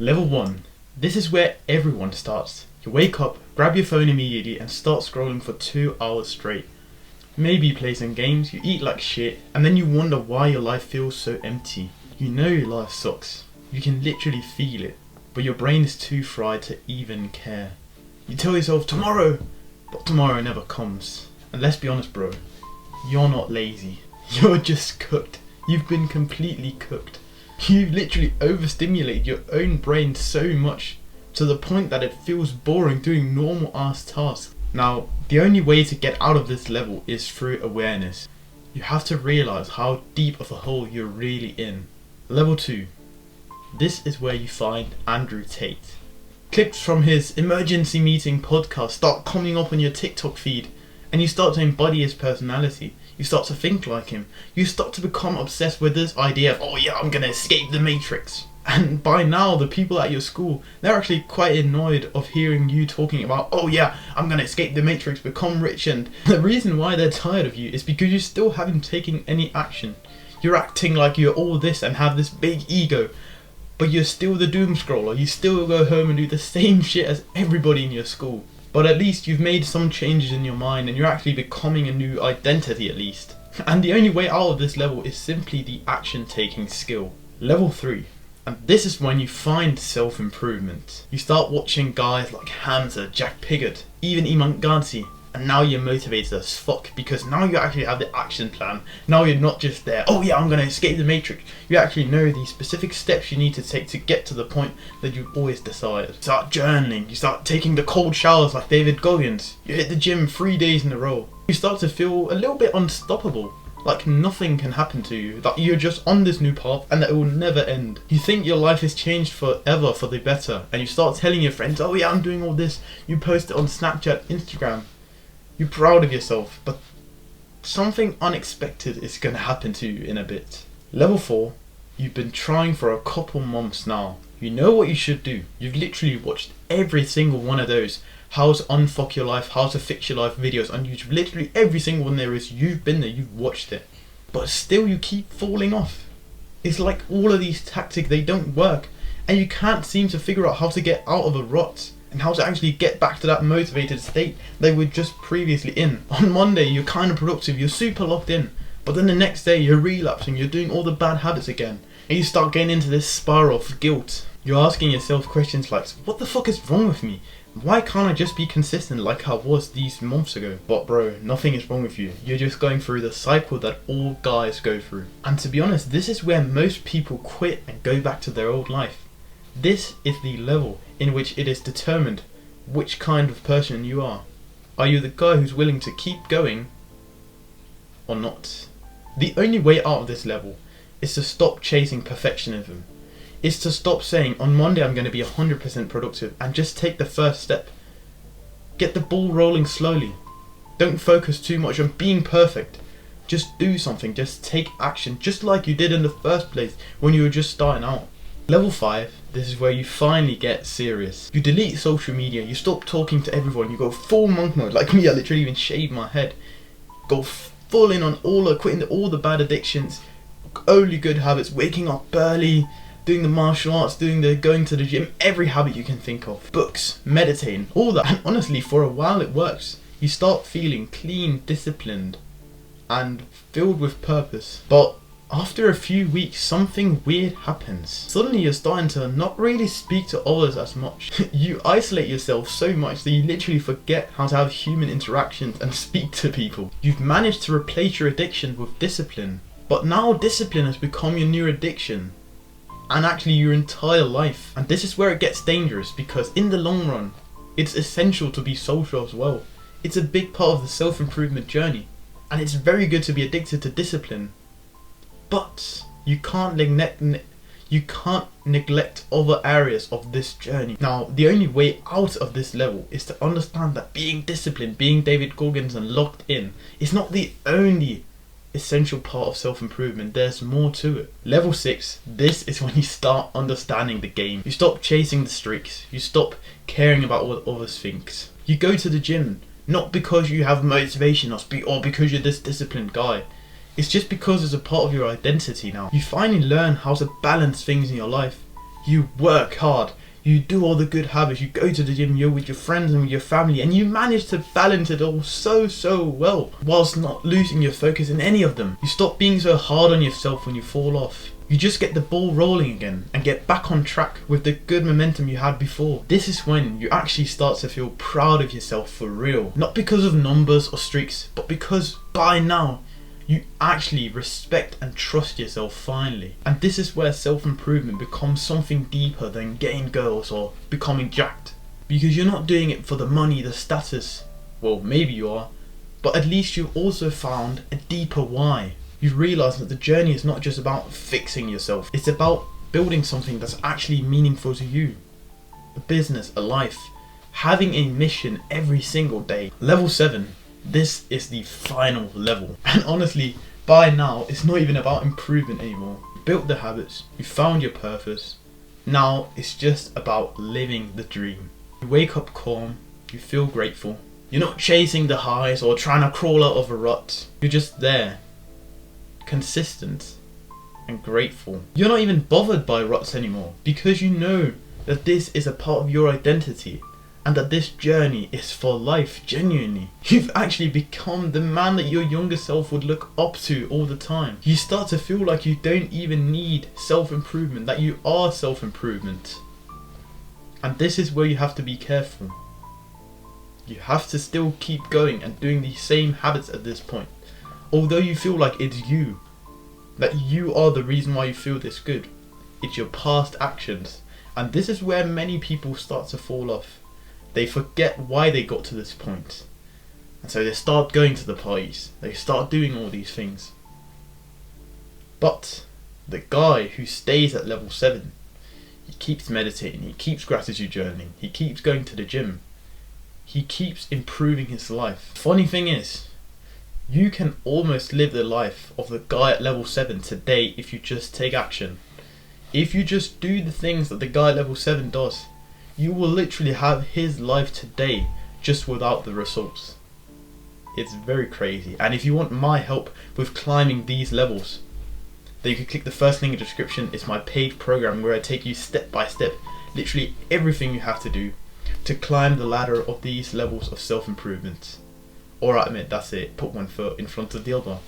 Level 1. This is where everyone starts. You wake up, grab your phone immediately and start scrolling for 2 hours straight. Maybe you play some games, you eat like shit, and then you wonder why your life feels so empty. You know your life sucks. You can literally feel it, but your brain is too fried to even care. You tell yourself tomorrow, but tomorrow never comes. And let's be honest bro, you're not lazy. You're just cooked. You've been completely cooked. You've literally overstimulated your own brain so much to the point that it feels boring doing normal ass tasks. Now, the only way to get out of this level is through awareness. You have to realise how deep of a hole you're really in. Level 2. This is where you find Andrew Tate. Clips from his emergency meeting podcast start coming up on your TikTok feed, and you start to embody his personality. You start to think like him. You start to become obsessed with this idea of, oh yeah, I'm gonna escape the Matrix. And by now, the people at your school, they're actually quite annoyed of hearing you talking about, oh yeah, I'm gonna escape the Matrix, become rich. And the reason why they're tired of you is because you still haven't taken any action. You're acting like you're all this and have this big ego, but you're still the doom scroller. You still go home and do the same shit as everybody in your school. But at least you've made some changes in your mind and you're actually becoming a new identity at least. And the only way out of this level is simply the action taking skill. Level 3. And this is when you find self-improvement. You start watching guys like Hamza, Jack Piggott, even Iman Ghazi, and now you're motivated as fuck because now you actually have the action plan. Now you're not just there, oh yeah, I'm gonna escape the Matrix. You actually know the specific steps you need to take to get to the point that you've always decided. You start journaling, you start taking the cold showers like David Goggins, you hit the gym 3 days in a row. You start to feel a little bit unstoppable. Like nothing can happen to you, that you're just on this new path and that it will never end. You think your life has changed forever for the better, and you start telling your friends, oh yeah, I'm doing all this. You post it on Snapchat, Instagram. You're proud of yourself, but something unexpected is going to happen to you in a bit. Level 4. You've been trying for a couple months now. You know what you should do. You've literally watched every single one of those how to unfuck your life, how to fix your life videos on YouTube. Literally every single one there is, you've been there, you've watched it. But still you keep falling off. It's like all of these tactics, they don't work. And you can't seem to figure out how to get out of a rut. And how to actually get back to that motivated state they were just previously in. On Monday you're kind of productive, you're super locked in. But then the next day you're relapsing, you're doing all the bad habits again. And you start getting into this spiral of guilt. You're asking yourself questions like, what the fuck is wrong with me? Why can't I just be consistent like I was these months ago? But bro, nothing is wrong with you. You're just going through the cycle that all guys go through. And to be honest, this is where most people quit and go back to their old life. This is the level in which it is determined which kind of person you are. Are you the guy who's willing to keep going or not? The only way out of this level is to stop chasing perfectionism. It's to stop saying, on Monday I'm going to be 100% productive, and just take the first step. Get the ball rolling slowly. Don't focus too much on being perfect. Just do something, just take action, just like you did in the first place when you were just starting out. Level 5, this is where you finally get serious. You delete social media, you stop talking to everyone, you go full monk mode. Like me, I literally even shaved my head. Go full in on quitting all the bad addictions, only good habits, waking up early, doing the martial arts, going to the gym, every habit you can think of. Books, meditating, all that. And honestly, for a while it works. You start feeling clean, disciplined, and filled with purpose. But after a few weeks, something weird happens. Suddenly you're starting to not really speak to others as much. You isolate yourself so much that you literally forget how to have human interactions and speak to people. You've managed to replace your addiction with discipline. But now discipline has become your new addiction. And actually your entire life. And this is where it gets dangerous, because in the long run, it's essential to be social as well. It's a big part of the self-improvement journey. And it's very good to be addicted to discipline. But you can't neglect other areas of this journey. Now, the only way out of this level is to understand that being disciplined, being David Goggins and locked in, is not the only essential part of self-improvement. There's more to it. Level 6, this is when you start understanding the game. You stop chasing the streaks. You stop caring about what others think. You go to the gym, not because you have motivation or because you're this disciplined guy. It's just because it's a part of your identity now. You finally learn how to balance things in your life. You work hard, you do all the good habits, you go to the gym, you're with your friends and with your family, and you manage to balance it all so well, whilst not losing your focus in any of them. You stop being so hard on yourself when you fall off. You just get the ball rolling again and get back on track with the good momentum you had before. This is when you actually start to feel proud of yourself for real. Not because of numbers or streaks, but because by now you actually respect and trust yourself finally. And this is where self-improvement becomes something deeper than getting girls or becoming jacked. Because you're not doing it for the money, the status. Well, maybe you are, but at least you've also found a deeper why. You realise that the journey is not just about fixing yourself, it's about building something that's actually meaningful to you. A business, a life, having a mission every single day. Level 7, this is the final level. And honestly, by now, it's not even about improvement anymore. You built the habits, you found your purpose. Now, it's just about living the dream. You wake up calm, you feel grateful. You're not chasing the highs or trying to crawl out of a rut. You're just there. Consistent and grateful. You're not even bothered by ruts anymore because you know that this is a part of your identity and that this journey is for life, genuinely. You've actually become the man that your younger self would look up to all the time. You start to feel like you don't even need self-improvement, that you are self-improvement. And this is where you have to be careful. You have to still keep going and doing the same habits at this point. Although you feel like it's you, that you are the reason why you feel this good. It's your past actions. And this is where many people start to fall off. They forget why they got to this point. And so they start going to the parties. They start doing all these things. But the guy who stays at level 7, he keeps meditating, he keeps gratitude journaling, he keeps going to the gym. He keeps improving his life. Funny thing is, you can almost live the life of the guy at level 7 today if you just take action. If you just do the things that the guy at level 7 does, you will literally have his life today just without the results. It's very crazy. And if you want my help with climbing these levels, then you can click the first link in the description. It's my paid program where I take you step by step, literally everything you have to do to climb the ladder of these levels of self-improvement. Alright mate, that's it. Put one foot in front of the other.